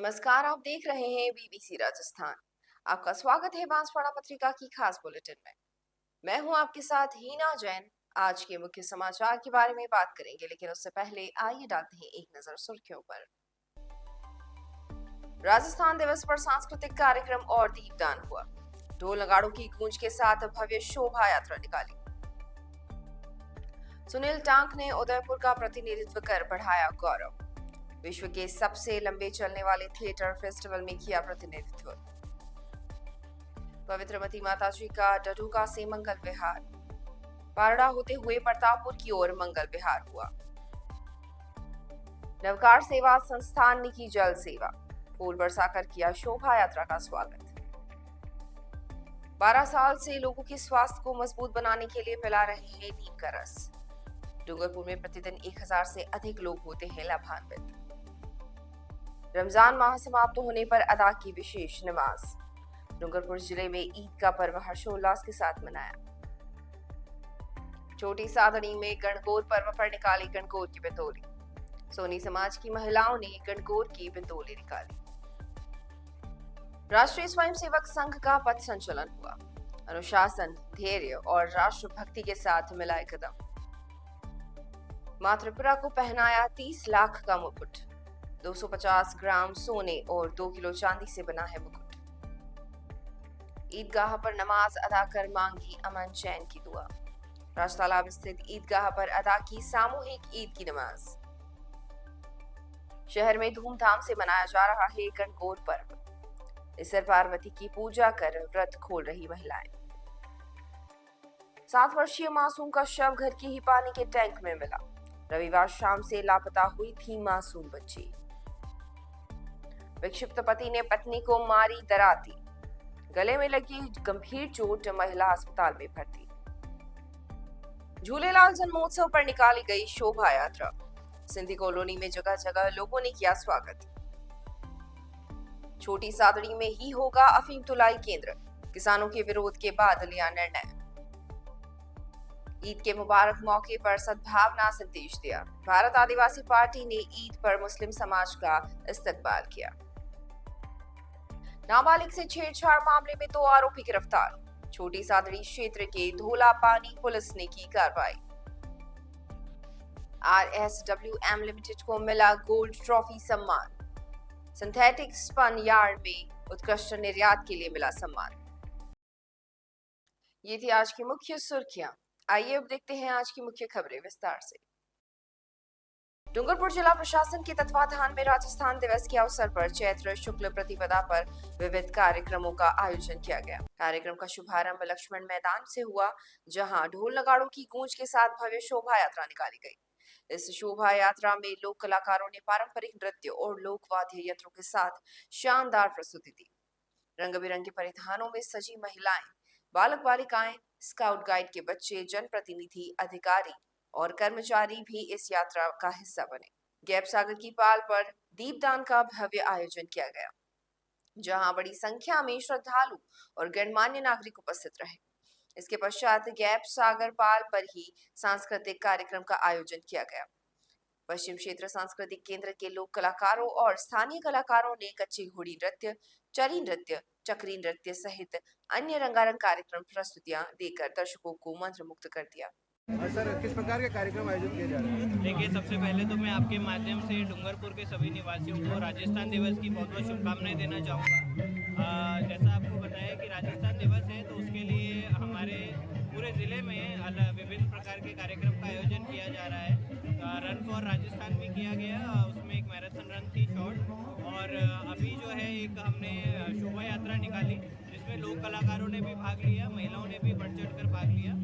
नमस्कार, आप देख रहे हैं बीबीसी राजस्थान। आपका स्वागत है बांसवाड़ा पत्रिका की खास बुलेटिन में। मैं हूं आपके साथ हीना जैन। आज के मुख्य समाचार के बारे में बात करेंगे, लेकिन उससे पहले आइए डालते हैं एक नजर सुर्खियों पर। राजस्थान दिवस पर सांस्कृतिक कार्यक्रम और दीपदान हुआ। ढोल नगाड़ों की गूंज के साथ भव्य शोभा यात्रा निकाली। सुनील टांक ने उदयपुर का प्रतिनिधित्व कर बढ़ाया गौरव। विश्व के सबसे लंबे चलने वाले थिएटर फेस्टिवल में किया प्रतिनिधित्व। पवित्र मती माता जी का डडुका से मंगल विहार। पारड़ा होते हुए प्रतापपुर की ओर मंगल विहार हुआ। नवकार सेवा संस्थान ने की जल सेवा। फूल बरसाकर किया शोभा यात्रा का स्वागत। 12 साल से लोगों के स्वास्थ्य को मजबूत बनाने के लिए पिला रहे हैं नीम का रस। डूंगरपुर में प्रतिदिन 1000 से अधिक लोग होते हैं लाभान्वित। रमजान माह समाप्त होने पर अदा की विशेष नमाज। डूंगरपुर जिले में ईद का पर्व हर्षोल्लास के साथ मनाया। छोटी सादड़ी में गणगौर पर्व पर निकाली गणगौर की बिंदोली। सोनी समाज की महिलाओं ने गणगौर की बिंदोली निकाली। राष्ट्रीय स्वयंसेवक संघ का पथ संचलन हुआ। अनुशासन, धैर्य और राष्ट्रभक्ति के साथ मिलाए कदम। मां त्रिपुरा को पहनाया 30 लाख का मुकुट। 250 ग्राम सोने और 2 किलो चांदी से बना है मुकुट। ईदगाह पर नमाज अदा कर मांगी अमन चैन की दुआ। राजतालाब स्थित ईदगाह पर अदा की सामूहिक ईद की नमाज। शहर में धूमधाम से मनाया जा रहा है गणगौर पर्व। इसर पार्वती की पूजा कर व्रत खोल रही महिलाएं। 7 वर्षीय मासूम का शव घर की ही पानी के टैंक में मिला। रविवार शाम से लापता हुई थी मासूम बच्ची। विक्षिप्त पति ने पत्नी को मारी डराती। गले में लगी गंभीर चोट, महिला अस्पताल में भर्ती। झूलेलाल जन्मोत्सव पर निकाली गई शोभा यात्रा। सिंधी कॉलोनी में जगह जगह लोगों ने किया स्वागत। छोटी सादड़ी में ही होगा अफीम तुलाई केंद्र। किसानों के विरोध के बाद लिया निर्णय। ईद के मुबारक मौके पर सद्भावना संदेश दिया। भारत आदिवासी पार्टी ने ईद पर मुस्लिम समाज का इस्तकबाल किया। नाबालिग से छेड़छाड़ मामले में 2 आरोपी गिरफ्तार। छोटी सादड़ी क्षेत्र के धोला पानी पुलिस ने की कार्रवाई। RSWM लिमिटेड को मिला गोल्ड ट्रॉफी सम्मान। सिंथेटिक स्पन यार्ड में उत्कृष्ट निर्यात के लिए मिला सम्मान। ये थी आज की मुख्य सुर्खियां। आइए अब देखते हैं आज की मुख्य खबरें विस्तार से। डूंगरपुर जिला प्रशासन के तत्वाधान में राजस्थान दिवस के अवसर पर चैत्र शुक्ल प्रतिपदा पर विविध कार्यक्रमों का आयोजन किया गया। कार्यक्रम का शुभारंभ लक्ष्मण मैदान से हुआ, जहां ढोल नगाड़ों की गूंज के साथ भव्य शोभा यात्रा निकाली गई। इस शोभा यात्रा में लोक कलाकारों ने पारंपरिक नृत्य और लोक वाद्य यंत्रों के साथ शानदार प्रस्तुति दी। रंग बिरंगे परिधानों में सजी महिलाएं, बालक बालिकाएं, स्काउट गाइड के बच्चे, जनप्रतिनिधि, अधिकारी और कर्मचारी भी इस यात्रा का हिस्सा बने। गैप सागर की पाल पर दीपदान का भव्य आयोजन किया गया, जहां बड़ी संख्या में श्रद्धालु और गणमान्य नागरिक उपस्थित रहे। इसके पश्चात गैप सागर पाल पर ही सांस्कृतिक कार्यक्रम का आयोजन किया गया। पश्चिम क्षेत्र सांस्कृतिक केंद्र के लोक कलाकारों और स्थानीय कलाकारों ने कच्ची घोड़ी नृत्य, चरी नृत्य, चक्री नृत्य सहित अन्य रंगारंग कार्यक्रम प्रस्तुतियां देकर दर्शकों को मंत्रमुग्ध कर दिया। सर, किस प्रकार के कार्यक्रम आयोजित किए जा रहे हैं? देखिए, सबसे पहले तो मैं आपके माध्यम से डूंगरपुर के सभी निवासियों को राजस्थान दिवस की बहुत बहुत शुभकामनाएं देना चाहूँगा। जैसा आपको बताया कि राजस्थान दिवस है, तो उसके लिए हमारे पूरे ज़िले में विभिन्न प्रकार के कार्यक्रम का आयोजन किया जा रहा है। रन फॉर राजस्थान भी किया गया, उसमें एक मैराथन रन थी शॉर्ट, और अभी जो है एक हमने शोभा यात्रा निकाली, जिसमें लोक कलाकारों ने भी भाग लिया, महिलाओं ने भी बढ़ चढ़ कर भाग लिया।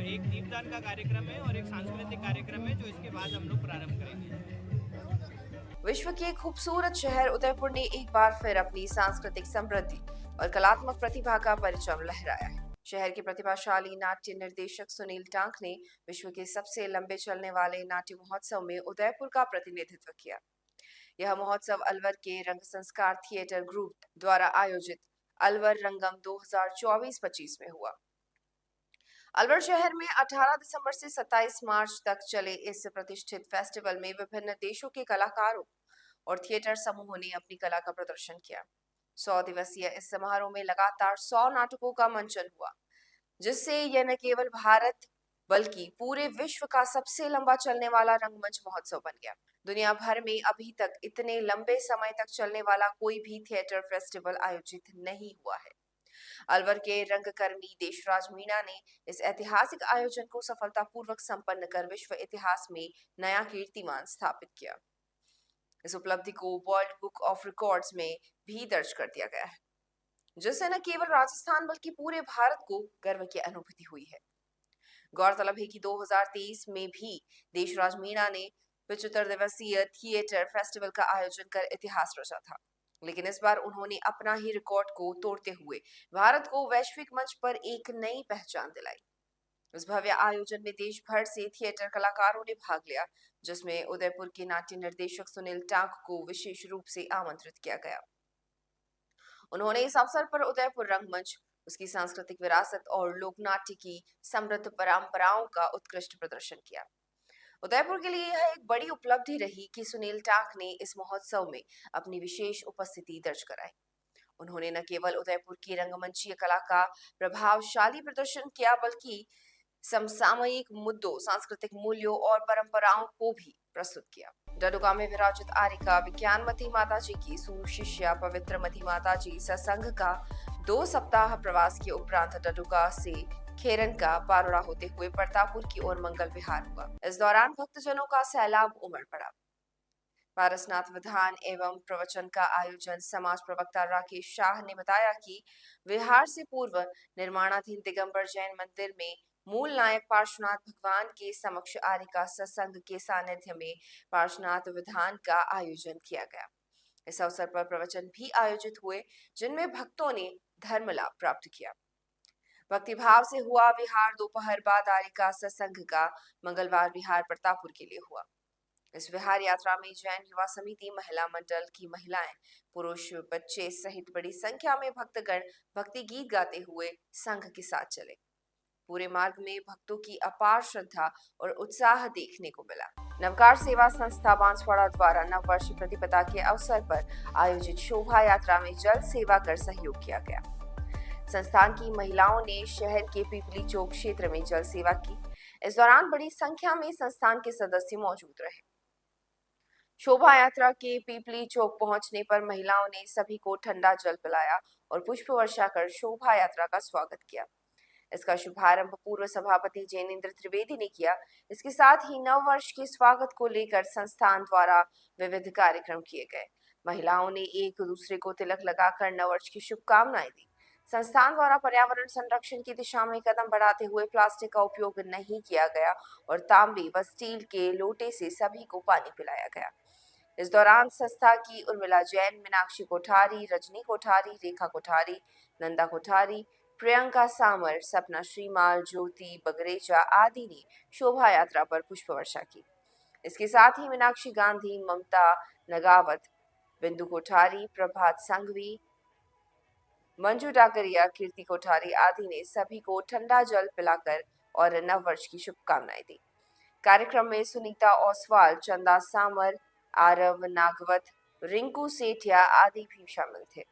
एक दीपदान का कार्यक्रम है और एक सांस्कृतिक कार्यक्रम है, जो इसके बाद हम लोग प्रारंभ करेंगे। विश्व के खूबसूरत शहर उदयपुर ने एक बार फिर अपनी सांस्कृतिक समृद्धि और कलात्मक प्रतिभा का परचम लहराया है। शहर के प्रतिभाशाली नाट्य निर्देशक सुनील टांक ने विश्व के सबसे लंबे चलने वाले नाट्य महोत्सव में उदयपुर का प्रतिनिधित्व किया। यह महोत्सव अलवर के रंग संस्कार थिएटर ग्रुप द्वारा आयोजित अलवर रंगम 2024-25 में हुआ। अलवर शहर में 18 दिसंबर से 27 मार्च तक चले इस प्रतिष्ठित फेस्टिवल में विभिन्न देशों के कलाकारों और थिएटर समूहों ने अपनी कला का प्रदर्शन किया। 100 दिवसीय इस समारोह में लगातार 100 नाटकों का मंचन हुआ, जिससे यह न केवल भारत बल्कि पूरे विश्व का सबसे लंबा चलने वाला रंगमंच महोत्सव बन गया। दुनिया भर में अभी तक इतने लंबे समय तक चलने वाला कोई भी थिएटर फेस्टिवल आयोजित नहीं हुआ है। अलवर के रंगकर्मी देशराज मीणा ने इस ऐतिहासिक आयोजन को सफलतापूर्वक संपन्न कर विश्व इतिहास में नया कीर्तिमान स्थापित किया। इस उपलब्धि को वर्ल्ड बुक ऑफ रिकॉर्ड्स में भी दर्ज कर दिया गया है, जिससे न केवल राजस्थान बल्कि पूरे भारत को गर्व की अनुभूति हुई है। गौरतलब है कि 2023 में भी देशराज मीणा ने 75 दिवसीय थिएटर फेस्टिवल का आयोजन कर इतिहास रचा था, लेकिन इस बार उन्होंने अपना ही रिकॉर्ड को तोड़ते हुए भारत को वैश्विक मंच पर एक नई पहचान दिलाई। इस भव्य आयोजन में देश भर से थिएटर कलाकारों ने भाग लिया, जिसमें उदयपुर के नाट्य निर्देशक सुनील टांक को विशेष रूप से आमंत्रित किया गया। उन्होंने इस अवसर पर उदयपुर रंगमंच, उसकी सांस्कृतिक विरासत और लोकनाट्य की समृद्ध परंपराओं का उत्कृष्ट प्रदर्शन किया। उदयपुर के लिए यह एक बड़ी उपलब्धि रही कि सुनील टांक ने इस महोत्सव में अपनी विशेष उपस्थिति दर्ज कराई। उन्होंने न केवल उदयपुर की रंगमंचीय कला का प्रभावशाली प्रदर्शन किया, बल्कि समसामयिक मुद्दों, सांस्कृतिक मूल्यों और परंपराओं को भी प्रस्तुत किया। डडुका में विराजित आरिका विज्ञानमती माता जी की सुशिष्या पवित्र मती माता जी सत्संग का 2 सप्ताह प्रवास के उपरांत डडुका से खेरन का पारोड़ा होते हुए प्रतापपुर की ओर मंगल विहार हुआ। इस दौरान भक्तजनों का सैलाब उमड़ पड़ा। पारसनाथ विधान एवं प्रवचन का आयोजन समाज प्रवक्ता राकेश शाह ने बताया कि विहार से पूर्व निर्माणाधीन दिगंबर जैन मंदिर में मूल नायक पार्श्वनाथ भगवान के समक्ष आरिका सत्संग के सानिध्य में पार्श्वनाथ विधान का आयोजन किया गया। इस अवसर पर प्रवचन भी आयोजित हुए, जिनमें भक्तों ने धर्म लाभ प्राप्त किया। भक्तिभाव से हुआ विहार दोपहर बाद आरिका सत्संग का मंगलवार विहार प्रतापपुर के लिए हुआ। इस विहार यात्रा में जैन युवा समिति महिला मंडल की महिलाएं, पुरुष, बच्चे सहित बड़ी संख्या में भक्तगण भक्ति गीत गाते हुए संघ के साथ चले। पूरे मार्ग में भक्तों की अपार श्रद्धा और उत्साह देखने को मिला। नवकार सेवा संस्था बांसवाड़ा द्वारा नववर्ष प्रतिपदा के अवसर पर आयोजित शोभा यात्रा में जल सेवा कर सहयोग किया गया। संस्थान की महिलाओं ने शहर के पीपली चौक क्षेत्र में जल सेवा की। इस दौरान बड़ी संख्या में संस्थान के सदस्य मौजूद रहे। शोभा यात्रा के पीपली चौक पहुंचने पर महिलाओं ने सभी को ठंडा जल पिलाया और पुष्प वर्षा कर शोभा यात्रा का स्वागत किया। इसका शुभारंभ पूर्व सभापति जैनेन्द्र त्रिवेदी ने किया। इसके साथ ही नव वर्ष के स्वागत को लेकर संस्थान द्वारा विविध कार्यक्रम किए गए। महिलाओं ने एक दूसरे को तिलक लगाकर नव वर्ष की शुभकामनाएं दी। संस्थान द्वारा पर्यावरण संरक्षण की दिशा में कदम बढ़ाते हुए प्लास्टिक का उपयोग नहीं किया गया और तांबे व स्टील के लोटे से सभी को पानी पिलाया गया। इस दौरान संस्था की उर्मिला जैन, मीनाक्षी कोठारी, रजनी कोठारी, रेखा कोठारी, नंदा कोठारी, प्रियंका सामर, सपना श्रीमाल, ज्योति बगरेचा आदि ने शोभा यात्रा पर पुष्प वर्षा की। इसके साथ ही मीनाक्षी गांधी, ममता नगावत, बिंदु कोठारी, प्रभात संघवी, मंजू डाकरिया, कीर्ति कोठारी आदि ने सभी को ठंडा जल पिलाकर और नव वर्ष की शुभकामनाएं दी। कार्यक्रम में सुनीता ओसवाल, चंदा सामर, आरव नागवत, रिंकू सेठिया आदि भी शामिल थे।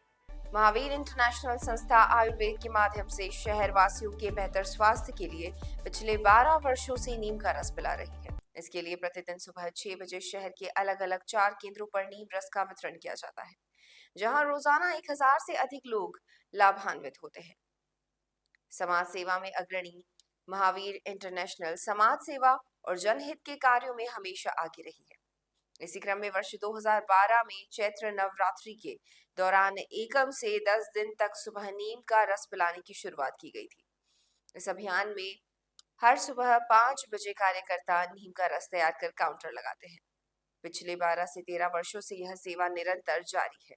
महावीर इंटरनेशनल संस्था आयुर्वेद के माध्यम से शहर वासियों के बेहतर स्वास्थ्य के लिए पिछले 12 वर्षों से नीम का रस पिला रही है। इसके लिए प्रतिदिन सुबह 6 बजे शहर के अलग अलग 4 केंद्रों पर नीम रस का वितरण किया जाता है, जहां रोजाना 1000 से अधिक लोग लाभान्वित होते हैं। समाज सेवा में अग्रणी महावीर इंटरनेशनल समाज सेवा और जनहित के कार्यों में हमेशा आगे रही है। इसी क्रम में वर्ष 2012 में चैत्र नवरात्रि के दौरान एकम से 10 दिन तक सुबह नीम का रस पिलाने की शुरुआत की गई थी। इस अभियान में हर सुबह 5 बजे कार्यकर्ता नीम का रस तैयार कर काउंटर लगाते हैं। पिछले 12 से 13 वर्षों से यह सेवा निरंतर जारी है।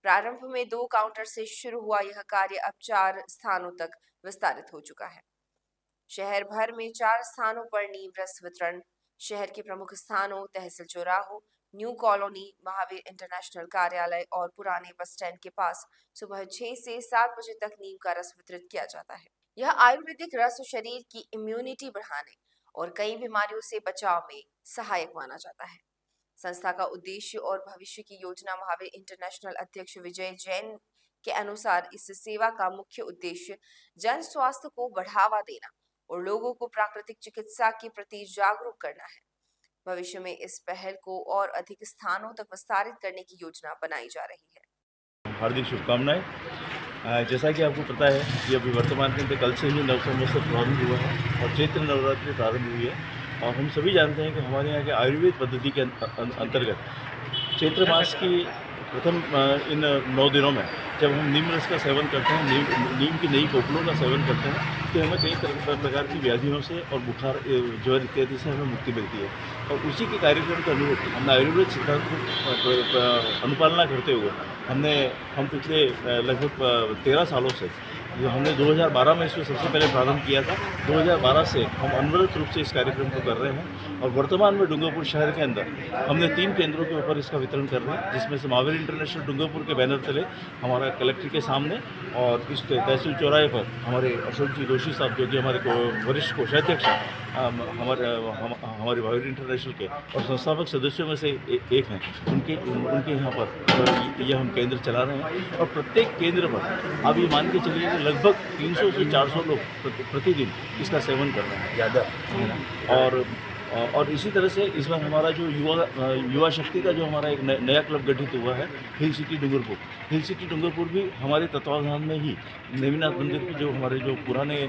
प्रारंभ में 2 काउंटर से शुरू हुआ यह कार्य अब 4 स्थानों तक विस्तारित हो चुका है। शहर भर में 4 स्थानों पर नीम रस वितरण, शहर के प्रमुख स्थानों तहसील चौराहों, न्यू कॉलोनी, महावीर इंटरनेशनल कार्यालय और पुराने बस स्टैंड के पास सुबह 6 से 7 बजे तक नीम का रस वितरित किया जाता है। यह आयुर्वेदिक रस शरीर की इम्यूनिटी बढ़ाने और कई बीमारियों से बचाव में सहायक माना जाता है। संस्था का उद्देश्य और भविष्य की योजना महावीर इंटरनेशनल अध्यक्ष विजय जैन के अनुसार इस सेवा का मुख्य उद्देश्य जन स्वास्थ्य को बढ़ावा देना और लोगों को प्राकृतिक चिकित्सा के प्रति जागरूक करना है। भविष्य में इस पहल को और अधिक स्थानों तक विस्तारित करने की योजना बनाई जा रही है। हार्दिक शुभकामनाएं। जैसा कि आपको पता है कि अभी वर्तमान के अंदर कल से ही नव संवत्सर प्रारंभ हुआ है और चैत्र नवरात्रि प्रारंभ हुई है और हम सभी जानते हैं कि हमारे यहाँ के आयुर्वेद पद्धति के अंतर्गत चैत्र मास की प्रथम इन 9 दिनों में जब हम नीम रस का सेवन करते हैं, नीम की नई कोपलों का सेवन करते हैं, तो हमें कई प्रकार की व्याधियों से और बुखार ज्वर इत्यादि से हमें मुक्ति मिलती है। और उसी के कार्यक्रम के अनुरूप हमने आयुर्वेद सिद्धांत को अनुपालना करते हुए हम पिछले लगभग 13 सालों से जो हमने 2012 में इसको सबसे पहले प्रारंभ किया था, 2012 से हम अनवरत रूप से इस कार्यक्रम को कर रहे हैं और वर्तमान में डूंगरपुर शहर के अंदर हमने 3 केंद्रों के ऊपर इसका वितरण कर रहे हैं, जिसमें से महावीर इंटरनेशनल डूंगरपुर के बैनर तले हमारा कलेक्ट्रेट के सामने और इस तहसील चौराहे पर हमारे अशोक जी जोशी साहब जो कि हमारे वरिष्ठ कोषाध्यक्ष हैं, हमारे महावीर इंटरनेशनल के और संस्थापक सदस्यों में से एक हैं, उनके यहाँ पर ये हम केंद्र चला रहे हैं। और प्रत्येक केंद्र पर आप ये मान के चलिए कि लगभग 300 से 400 लोग प्रतिदिन इसका सेवन कर रहे हैं ज़्यादा। और इसी तरह से इस बार हमारा जो युवा शक्ति का जो हमारा एक नया क्लब गठित हुआ है, हिल सिटी डूंगरपुर भी हमारे तत्वाधान में ही नेमिनाथ मंदिर की जो हमारे जो पुराने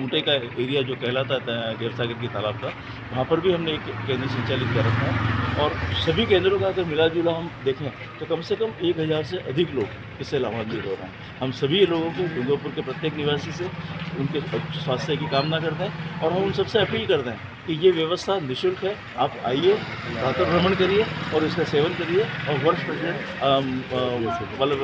ऊँटे का एरिया जो कहलाता है देवसागर की तालाब का, वहाँ पर भी हमने एक केंद्र संचालित कर रखा है। और सभी केंद्रों का अगर मिला जुला हम देखें तो कम से कम 1000 से अधिक लोग इससे लाभान्वित हो रहे हैं। हम सभी लोगों को डूंगरपुर के प्रत्येक निवासी से उनके स्वास्थ्य की कामना करते हैं और हम उन सबसे अपील करते हैं कि ये व्यवस्था निःशुल्क है, आप आइए, प्रातः भ्रमण करिए और इसका सेवन करिए और वर्ष पर्यंत मतलब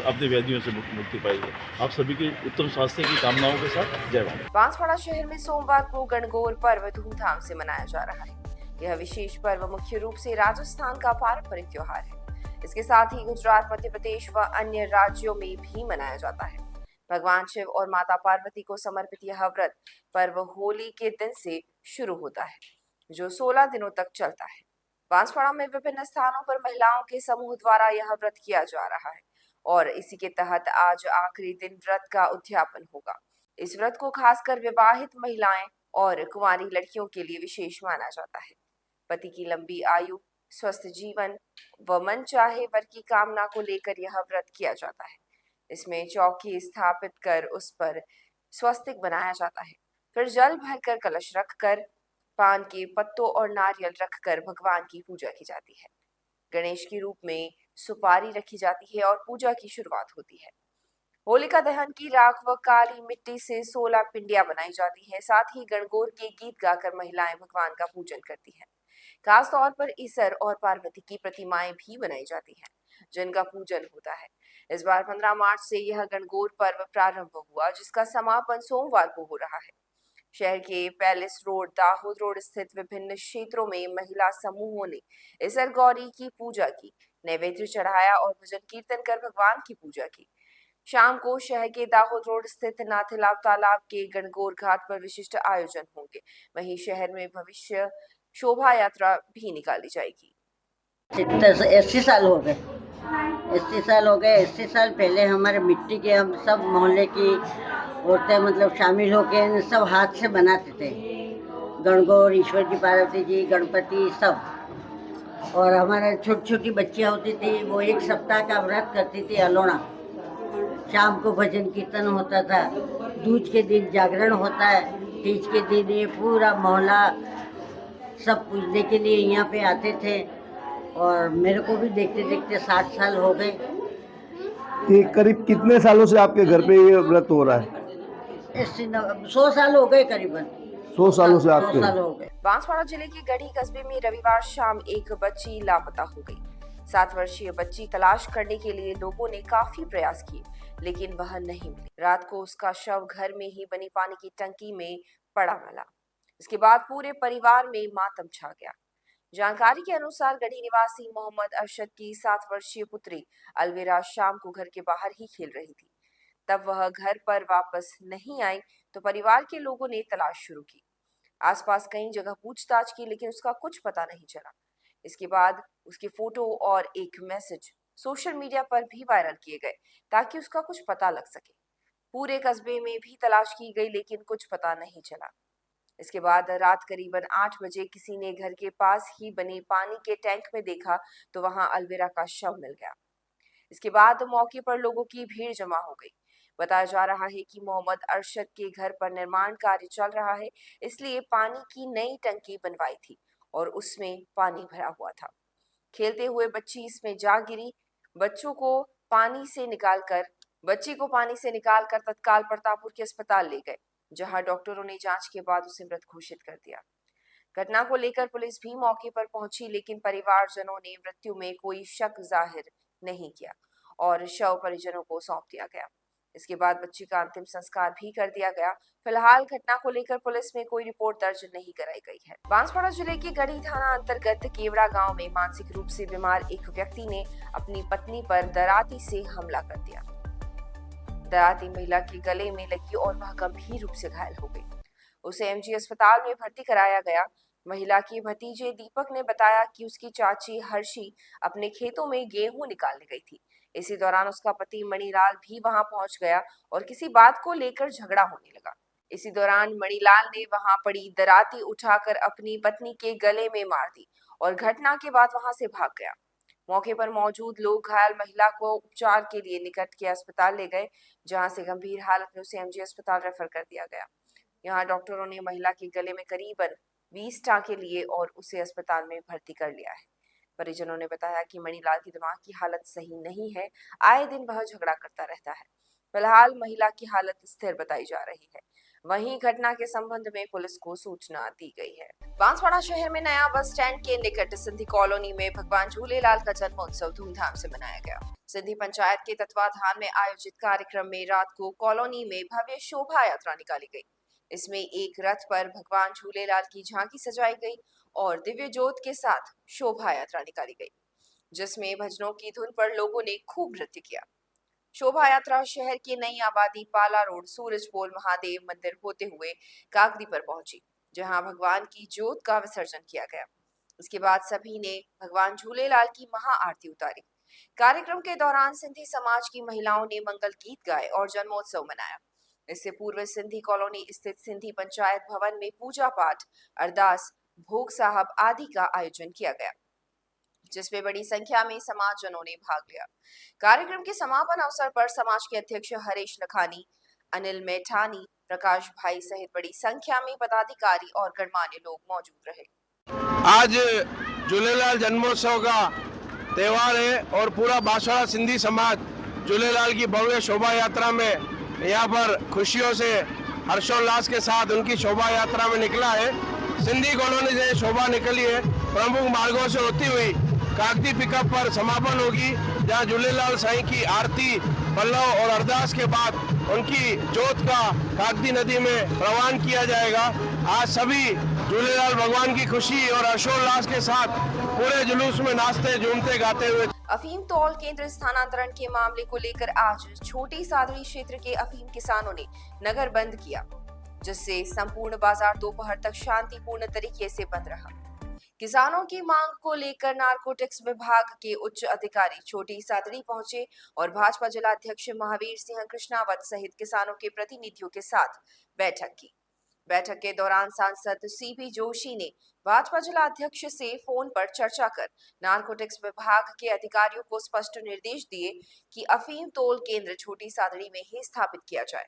अपनी व्याधियों से मुक्ति पाइए। आप सभी की उत्तम स्वास्थ्य की कामनाओं के साथ जय भारत। बांसवाड़ा शहर में सोमवार को गणगौर पर्व धूमधाम से मनाया जा रहा है। यह विशेष पर्व मुख्य रूप से राजस्थान का पारंपरिक त्योहार है। इसके साथ ही गुजरात, मध्य प्रदेश व अन्य राज्यों में भी मनाया जाता है। भगवान शिव और माता पार्वती को समर्पित यह व्रत पर्व होली के दिन से शुरू होता है, जो 16 दिनों तक चलता है। बांसवाड़ा में विभिन्न स्थानों पर महिलाओं के समूह द्वारा यह व्रत किया जा रहा है और इसी के तहत आज आखिरी दिन व्रत का उद्यापन होगा। इस व्रत को खासकर विवाहित महिलाएं और कुंवारी लड़कियों के लिए विशेष माना जाता है। पति की लंबी आयु, स्वस्थ जीवन व मन चाहे वर की कामना को लेकर यह व्रत किया जाता है। इसमें चौकी स्थापित कर उस पर स्वस्तिक बनाया जाता है, फिर जल भरकर कलश रखकर पान के पत्तों और नारियल रखकर भगवान की पूजा की जाती है। गणेश के रूप में सुपारी रखी जाती है और पूजा की शुरुआत होती है। होलिका दहन की राख व काली मिट्टी से 16 पिंडियां बनाई जाती है। साथ ही गणगौर के गीत गाकर महिलाएं भगवान का पूजन करती हैं। खास तौर पर ईसर और पार्वती की प्रतिमाएं भी बनाई जाती हैं, जिनका पूजन होता है। इस बार 15 मार्च से यह गणगौर पर्व प्रारंभ हुआ, जिसका समापन सोमवार को हो रहा है। शहर के पैलेस रोड, दाहोद रोड स्थित विभिन्न क्षेत्रों में महिला समूहों ने ईसर गौरी की पूजा की, नैवेद्य चढ़ाया और भजन कीर्तन कर भगवान की पूजा की। शाम को शहर के दाहोद रोड स्थित नाथेलाव तालाब के गणगौर घाट पर विशिष्ट आयोजन होंगे। वहीं शहर में भविष्य शोभा यात्रा भी निकाली जाएगी। 80 साल हो गए 80 साल पहले हमारे मिट्टी के हम सब मोहल्ले की औरतें मतलब शामिल होकर सब हाथ से बनाते थे। गणगौर, ईश्वर जी, पार्वती जी, गणपति सब। और हमारे छोटी छोटी बच्चियाँ होती थी, वो 1 सप्ताह का व्रत करती थी अलोना। शाम को भजन कीर्तन होता था, दूज के दिन जागरण होता है, तीज के दिन ये पूरा मोहल्ला सब पूजने के लिए यहाँ पे आते थे। और मेरे को भी देखते देखते 60 साल हो गए। ये करीब कितने सालों से आपके घर पे ये व्रत हो रहा है? 100 साल हो गए करीबन। 100 सालों से 100 आपके? साल हो गए। बांसवाड़ा जिले के गढ़ी कस्बे में रविवार शाम एक बच्ची लापता हो गई। 7 वर्षीय बच्ची तलाश करने के लिए लोगों ने काफी प्रयास किए, लेकिन वह नहीं मिली। रात को उसका शव घर में ही बनी पानी की टंकी में पड़ा मिला। इसके बाद पूरे परिवार में मातम छा गया। जानकारी के अनुसार गढ़ी निवासी मोहम्मद अरशद की 7 वर्षीय पुत्री अलविरा शाम को घर के बाहर ही खेल रही थी। तब वह घर पर वापस नहीं आई तो परिवार के लोगों ने तलाश शुरू की। आसपास कई जगह पूछताछ की, लेकिन उसका कुछ पता नहीं चला। इसके बाद उसकी फोटो और एक मैसेज सोशल मीडिया पर भी वायरल किए गए ताकि उसका कुछ पता लग सके। पूरे कस्बे में भी तलाश की गई लेकिन कुछ पता नहीं चला। इसके बाद रात करीबन 8 बजे किसी ने घर के पास ही बने पानी के टैंक में देखा तो वहां अलविरा का शव मिल गया। इसके बाद मौके पर लोगों की भीड़ जमा हो गई। बताया जा रहा है कि मोहम्मद अरशद के घर पर निर्माण कार्य चल रहा है, इसलिए पानी की नई टंकी बनवाई थी और उसमें पानी भरा हुआ था। खेलते हुए बच्ची इसमें जा गिरी। बच्ची को पानी से निकालकर तत्काल प्रतापपुर के अस्पताल ले गए, जहां डॉक्टरों ने जांच के बाद उसे मृत घोषित कर दिया। घटना को लेकर पुलिस भी मौके पर पहुंची, लेकिन परिवारजनों ने मृत्यु में कोई शक जाहिर नहीं किया और शव परिजनों को सौंप दिया गया। इसके बाद बच्ची का अंतिम संस्कार भी कर दिया गया। फिलहाल घटना को लेकर पुलिस में कोई रिपोर्ट दर्ज नहीं कराई गई है। बांसवाड़ा जिले के गढ़ी थाना अंतर्गत केवड़ा गांव में मानसिक रूप से बीमार एक व्यक्ति ने अपनी पत्नी पर दराती से हमला कर दिया। दराती महिला के गले में लगी और वह गंभीर रूप से घायल हो गई। उसे एमजी अस्पताल में भर्ती कराया गया। महिला के भतीजे दीपक ने बताया कि उसकी चाची हर्षी अपने खेतों में गेहूं निकालने गई थी। इसी दौरान उसका पति मणिलाल भी वहां पहुंच गया और किसी बात को लेकर झगड़ा होने लगा। इसी दौरान मणिलाल ने वहां पड़ी दराती उठाकर अपनी पत्नी के गले में मार दी और घटना के बाद वहां से भाग गया। मौके पर मौजूद लोग घायल महिला को उपचार के लिए निकट के अस्पताल ले गए, जहां से गंभीर हालत में उसे एमजी अस्पताल रेफर कर दिया गया। यहाँ डॉक्टरों ने महिला के गले में करीबन 20 टांके लिए और उसे अस्पताल में भर्ती कर लिया है। परिजनों ने बताया कि मणिलाल की दिमाग की हालत सही नहीं है, आए दिन वह झगड़ा करता रहता है। फिलहाल महिला की हालत स्थिर बताई जा रही है। वहीं घटना के संबंध में पुलिस को सूचना दी गई है। बांसवाड़ा शहर में नया बस स्टैंड के निकट सिंधी कॉलोनी में भगवान झूलेलाल का जन्मोत्सव धूमधाम से मनाया गया। सिंधी पंचायत के तत्वाधान में आयोजित कार्यक्रम में रात को कॉलोनी में भव्य शोभा यात्रा निकाली गई। इसमें एक रथ पर भगवान झूलेलाल की झांकी सजाई गई और दिव्य ज्योत के साथ शोभा यात्रा निकाली गई, जिसमें भजनों की धुन पर लोगों ने खूब नृत्य किया। शोभा यात्रा शहर की नई आबादी पाला रोड सूरजपोल महादेव मंदिर होते हुए कागदी पर पहुंची, जहां भगवान की ज्योत का विसर्जन किया गया। इसके बाद सभी ने भगवान झूलेलाल की महाआरती उतारी। कार्यक्रम के दौरान सिंधी समाज की महिलाओं ने मंगल गीत गाए और जन्मोत्सव मनाया। इससे पूर्व सिंधी कॉलोनी स्थित सिंधी पंचायत भवन में पूजा पाठ, अरदास, भोग साहब आदि का आयोजन किया गया, जिसमें बड़ी संख्या में समाजजनों ने भाग लिया। कार्यक्रम के समापन अवसर पर समाज के अध्यक्ष हरीश लखानी, अनिल मैठानी, प्रकाश भाई सहित बड़ी संख्या में पदाधिकारी और गणमान्य लोग मौजूद रहे। आज झूलेलाल जन्मोत्सव का त्योहार है और पूरा बांसवाड़ा सिंधी समाज झूलेलाल की भव्य शोभा यात्रा में यहाँ पर खुशियों से हर्षोल्लास के साथ उनकी शोभा यात्रा में निकला है। सिंधी कॉलोनी से शोभा निकली है, प्रमुख मार्गों से होती हुई कागदी पिकअप पर समापन होगी, जहाँ झूलेलाल साईं की आरती, पल्लव और अरदास के बाद उनकी जोत का कागदी नदी में प्रवान किया जाएगा। आज सभी झूलेलाल भगवान की खुशी और हर्षोल्लास के साथ पूरे जुलूस में नाचते झूमते गाते हुए। अफीम तौल केंद्र स्थानांतरण के मामले को लेकर आज छोटी सादड़ी क्षेत्र के अफीम किसानों ने नगर बंद किया, जिससे संपूर्ण बाजार दोपहर तक शांतिपूर्ण तरीके से बंद रहा। किसानों की मांग को लेकर नारकोटिक्स विभाग के उच्च अधिकारी छोटी सादड़ी पहुंचे और भाजपा जिला अध्यक्ष महावीर सिंह कृष्णावत सहित किसानों के प्रतिनिधियों के साथ बैठक की। बैठक के दौरान सांसद सीपी जोशी ने भाजपा जिला अध्यक्ष से फोन पर चर्चा कर नारकोटिक्स विभाग के अधिकारियों को स्पष्ट निर्देश दिए कि अफीम तोल केंद्र छोटी सादड़ी में ही स्थापित किया जाए।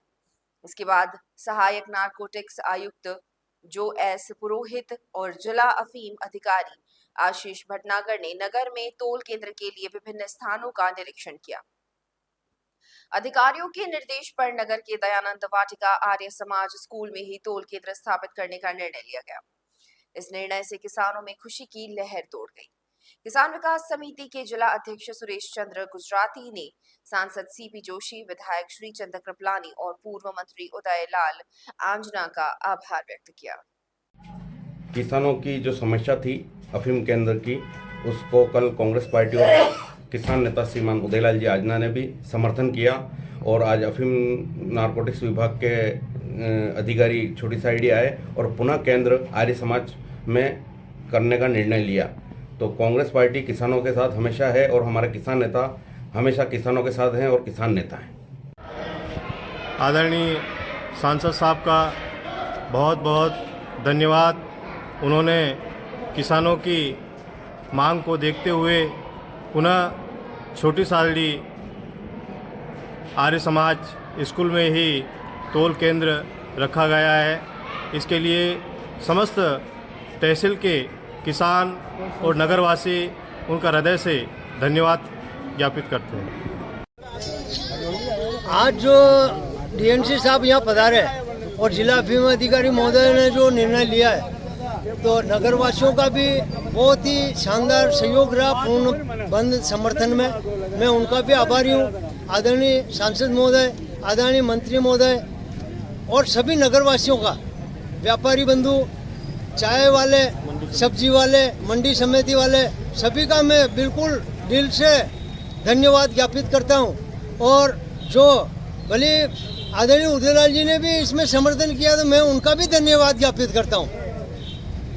इसके बाद सहायक नारकोटिक्स आयुक्त जो एस पुरोहित और जिला अफीम अधिकारी आशीष भटनागर ने नगर में तोल केंद्र के लिए विभिन्न स्थानों का निरीक्षण किया। अधिकारियों के निर्देश पर नगर के दयानंद वाटिका आर्य समाज स्कूल में ही तोल केंद्र स्थापित करने का निर्णय लिया गया। इस निर्णय से किसानों में खुशी की लहर दौड़ गई। किसान विकास समिति के जिला अध्यक्ष सुरेश चंद्र गुजराती ने सांसद सीपी जोशी, विधायक श्री चंद्र कृपलानी और पूर्व मंत्री उदय लाल आंजना का आभार व्यक्त किया। किसानों की जो समस्या थी अफीम केंद्र की, उसको कल कांग्रेस पार्टी और किसान नेता श्रीमान उदयलाल जी आंजना ने भी समर्थन किया और आज अफीम नारकोटिक्स विभाग के अधिकारी छोटी साइडी आए और पुनः केंद्र आर्य समाज में करने का निर्णय लिया। तो कांग्रेस पार्टी किसानों के साथ हमेशा है और हमारे किसान नेता हमेशा किसानों के साथ हैं और किसान नेता हैं। आदरणीय सांसद साहब का बहुत बहुत धन्यवाद। उन्होंने किसानों की मांग को देखते हुए पुनः छोटी सालडी आर्य समाज स्कूल में ही तोल केंद्र रखा गया है। इसके लिए समस्त तहसील के किसान और नगरवासी उनका हृदय से धन्यवाद ज्ञापित करते हैं। आज जो डीएमसी साहब यहाँ पधारे और जिला अफीम अधिकारी महोदय ने जो निर्णय लिया है, तो नगरवासियों का भी बहुत ही शानदार सहयोग रहा पूर्ण बंद समर्थन में। मैं उनका भी आभारी हूँ। आदरणीय सांसद महोदय, आदरणीय मंत्री महोदय और सभी नगरवासियों का, व्यापारी बंधु, चाय वाले, सब्जी वाले, मंडी समिति वाले, सभी का मैं बिल्कुल दिल से धन्यवाद ज्ञापित करता हूँ। और जो भले आदरणीय उदयलाल जी ने भी इसमें समर्थन किया, तो मैं उनका भी धन्यवाद ज्ञापित करता हूँ।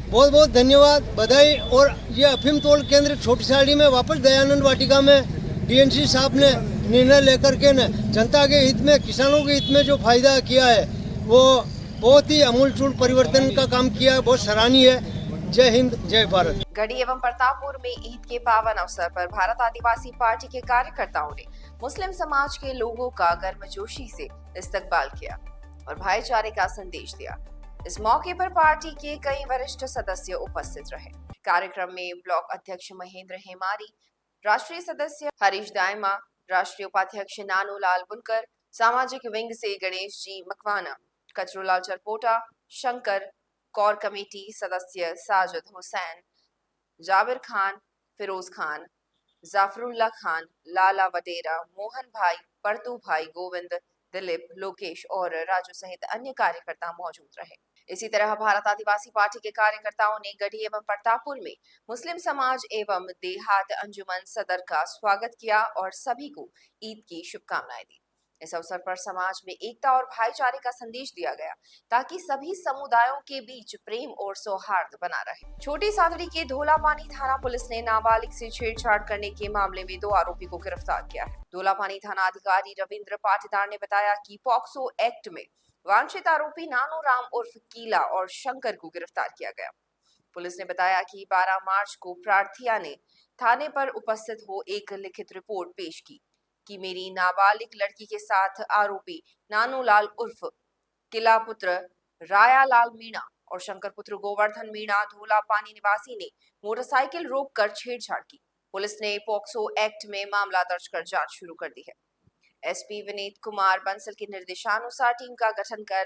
बहुत बहुत धन्यवाद, बधाई। और ये अफीम तोल केंद्र छोटी साड़ी में वापस दयानंद वाटिका में डीएनसी साहब ने निर्णय लेकर के न जनता के हित में, किसानों के हित में जो फायदा किया है, वो बहुत ही अमूलचूल परिवर्तन का काम किया है, बहुत सराहनीय है। जय हिंद, जय भारत। गढ़ी एवं प्रतापपुर में ईद के पावन अवसर पर भारत आदिवासी पार्टी के कार्यकर्ताओं ने मुस्लिम समाज के लोगों का गर्मजोशी से इस्तकबाल किया और भाईचारे का संदेश दिया। इस मौके पर पार्टी के कई वरिष्ठ सदस्य उपस्थित रहे। कार्यक्रम में ब्लॉक अध्यक्ष महेंद्र हेमारी, राष्ट्रीय सदस्य हरीश दायमा, राष्ट्रीय उपाध्यक्ष नानू लाल बुनकर, सामाजिक विंग से गणेश जी मकवाना, कचरूलाल चरपोटा, शंकर, कोर कमेटी सदस्य साजिद हुसैन, जाबिर खान, फिरोज खान, जाफरुल्ला खान, लाला वडेरा, मोहन भाई, परतू भाई, गोविंद, दिलीप, लोकेश और राजू सहित अन्य कार्यकर्ता मौजूद रहे। इसी तरह भारत आदिवासी पार्टी के कार्यकर्ताओं ने गढ़ी एवं प्रतापपुर में मुस्लिम समाज एवं देहात अंजुमन सदर का स्वागत किया और सभी को ईद की शुभकामनाएं दी। इस अवसर पर समाज में एकता और भाईचारे का संदेश दिया गया ताकि सभी समुदायों के बीच प्रेम और सौहार्द बना रहे। छोटी सादड़ी के धोलापानी थाना पुलिस ने नाबालिग से छेड़छाड़ करने के मामले में 2 आरोपी को गिरफ्तार किया है। धोलापानी थाना अधिकारी रविंद्र पाटीदार ने बताया कि पॉक्सो एक्ट में वांछित आरोपी नानू राम उर्फ कीला और शंकर को गिरफ्तार किया गया। पुलिस ने बताया कि 12 मार्च को प्रार्थिया ने थाने पर उपस्थित हो एक लिखित रिपोर्ट पेश की कि मेरी नाबालिग लड़की के साथ आरोपी नानूलाल उर्फ किला पुत्र रायालाल मीणा और शंकर पुत्र गोवर्धन मीणा धोलापानी निवासी ने मोटरसाइकिल रोककर छेड़छाड़ की। पुलिस ने पॉक्सो एक्ट में मामला दर्ज कर जांच शुरू कर दी है। एसपी विनीत कुमार बंसल के निर्देशानुसार टीम का गठन कर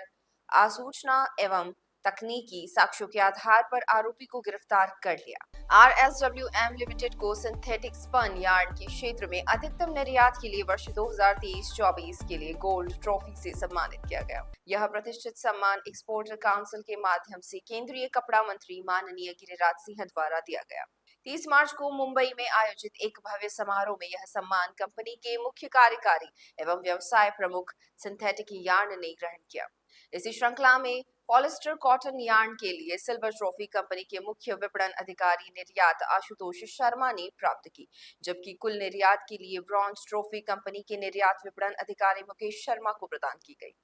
आसूचना एवं तकनीकी साक्ष्यों के आधार पर आरोपी को गिरफ्तार कर लिया। RSWM लिमिटेड को सिंथेटिक स्पन यार्ड के क्षेत्र में अधिकतम निर्यात के लिए वर्ष 2023-24 के लिए गोल्ड ट्रॉफी से सम्मानित किया गया। यह प्रतिष्ठित सम्मान एक्सपोर्टर काउंसिल के माध्यम से केंद्रीय कपड़ा मंत्री माननीय गिरिराज सिंह द्वारा दिया गया। 30 मार्च को मुंबई में आयोजित एक भव्य समारोह में यह सम्मान कंपनी के मुख्य कार्यकारी एवं व्यवसाय प्रमुख सिंथेटिक यार्न ने ग्रहण किया। इसी श्रृंखला में पॉलिस्टर कॉटन यार्न के लिए सिल्वर ट्रॉफी कंपनी के मुख्य विपणन अधिकारी निर्यात आशुतोष शर्मा ने प्राप्त की, जबकि कुल निर्यात के लिए ब्रॉन्ज ट्रॉफी कंपनी के निर्यात विपणन अधिकारी मुकेश शर्मा को प्रदान की गई।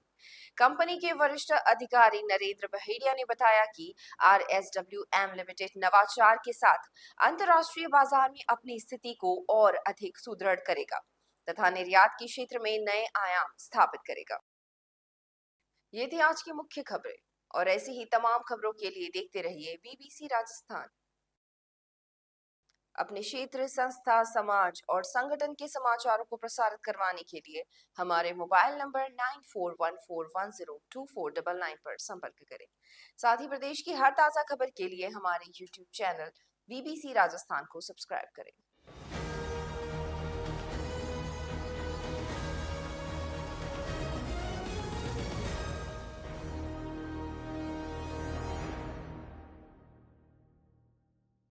कंपनी के वरिष्ठ अधिकारी नरेंद्र बहेड़िया ने बताया कि RSWM लिमिटेड नवाचार के साथ अंतर्राष्ट्रीय बाजार में अपनी स्थिति को और अधिक सुदृढ़ करेगा तथा निर्यात के क्षेत्र में नए आयाम स्थापित करेगा। ये थी आज की मुख्य खबरें और ऐसी ही तमाम खबरों के लिए देखते रहिए BBC राजस्थान। अपने क्षेत्र, संस्था, समाज और संगठन के समाचारों को प्रसारित करवाने के लिए हमारे मोबाइल नंबर 9414102499 पर संपर्क करें। साथ ही प्रदेश की हर ताजा खबर के लिए हमारे YouTube चैनल BBC राजस्थान को सब्सक्राइब करें।